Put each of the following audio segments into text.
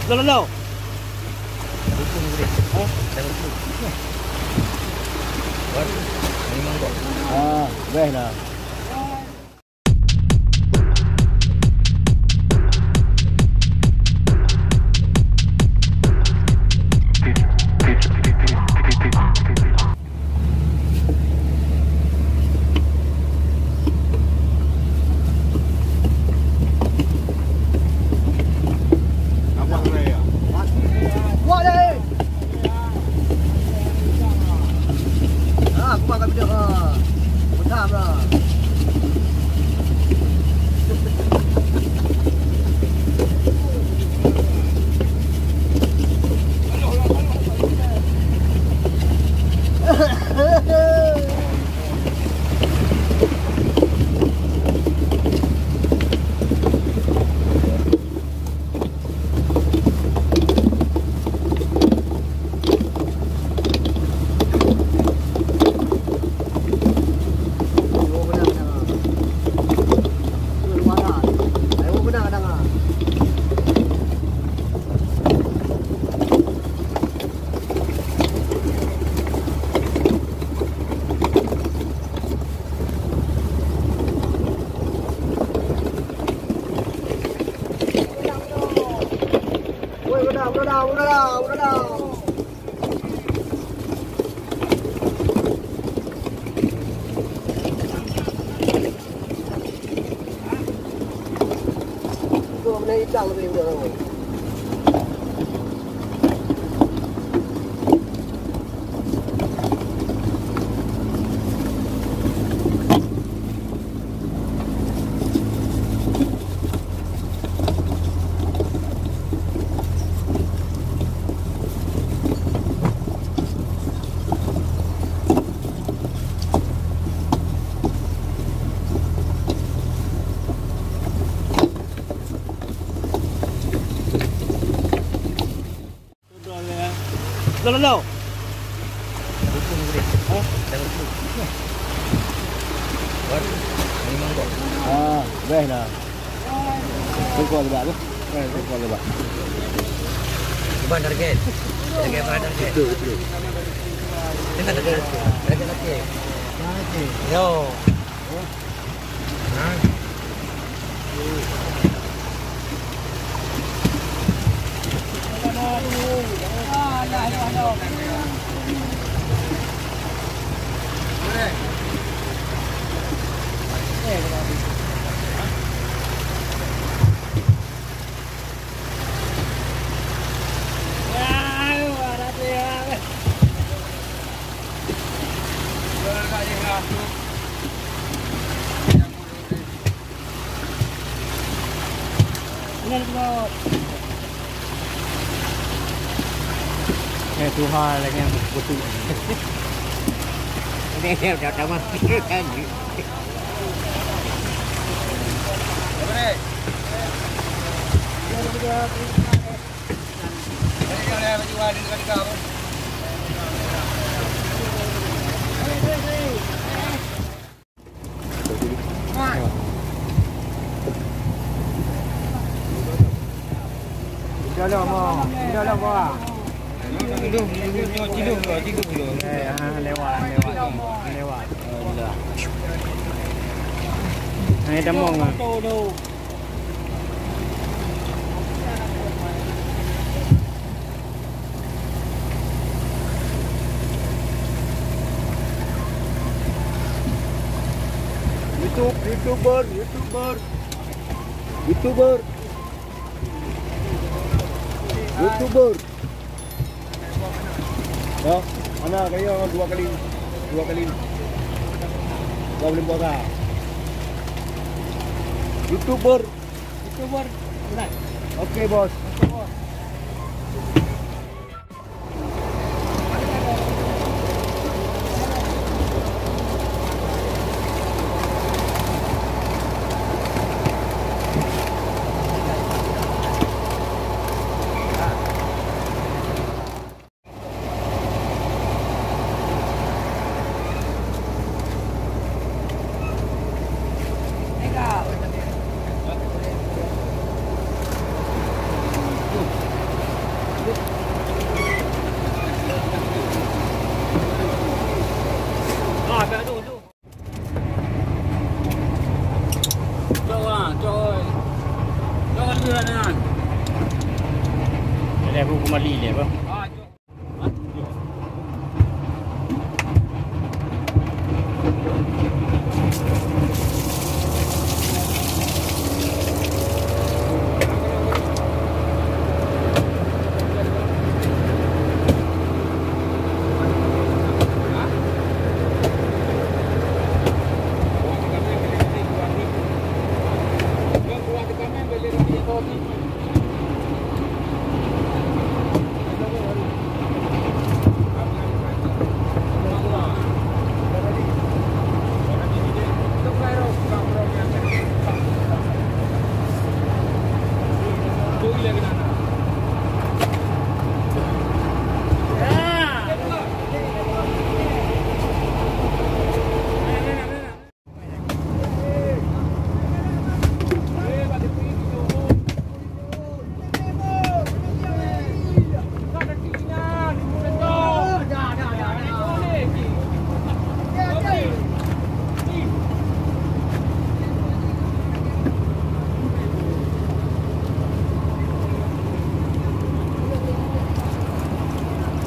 No, no, no. Về nè. Chẳng có gì được rồi. No, no, no. Về nè. Tôi coi được bạn đấy. Tôi coi được bạn. Bukan target. Target apa target? Itu. Dengan target. Target lagi. Lagi. Yo. Hah? Nghe thứ hai là nghe một cô tư. Đây theo chào chào anh. Jalan mau, jalan mau. Cidung dulu. Lewat. Ini demong ah. YouTuber. Ya, mana kayo dua kali. Gak boleh buat lah. YouTuber. Benar. Oke, bos. Ada aku kembali dia apa?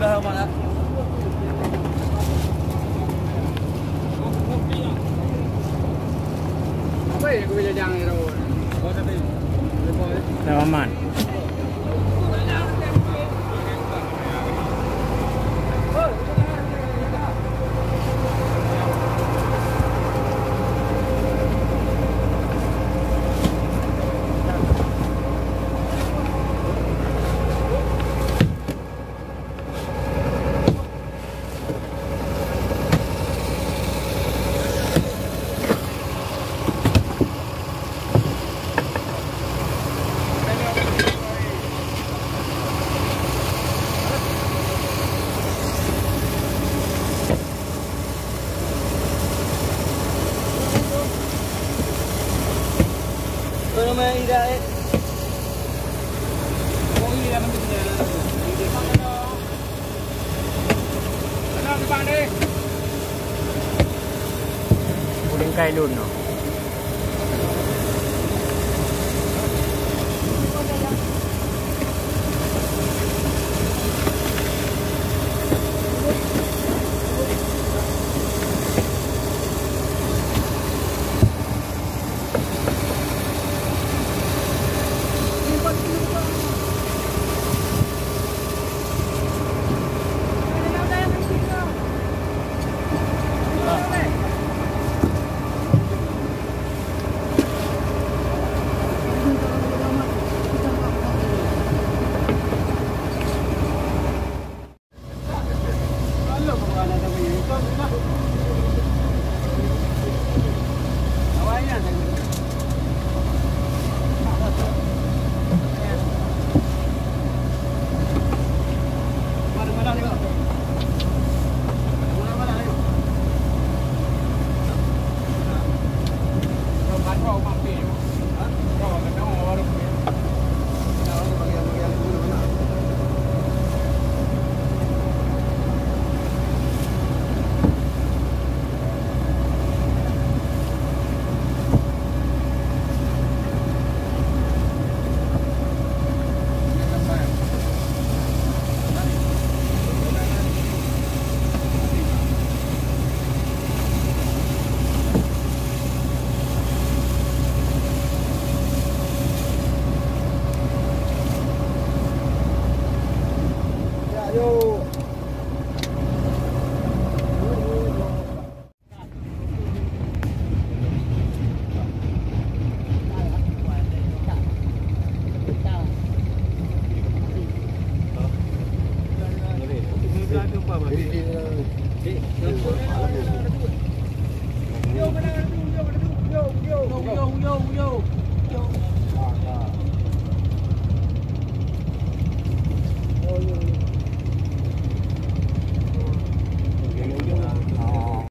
Dah mana? Apa ya? Aku bisa jangan itu. Oh tapi. Dah aman. Kalau main ida, oh ida macam ni. Mana depan ni? Boleh kai dun no.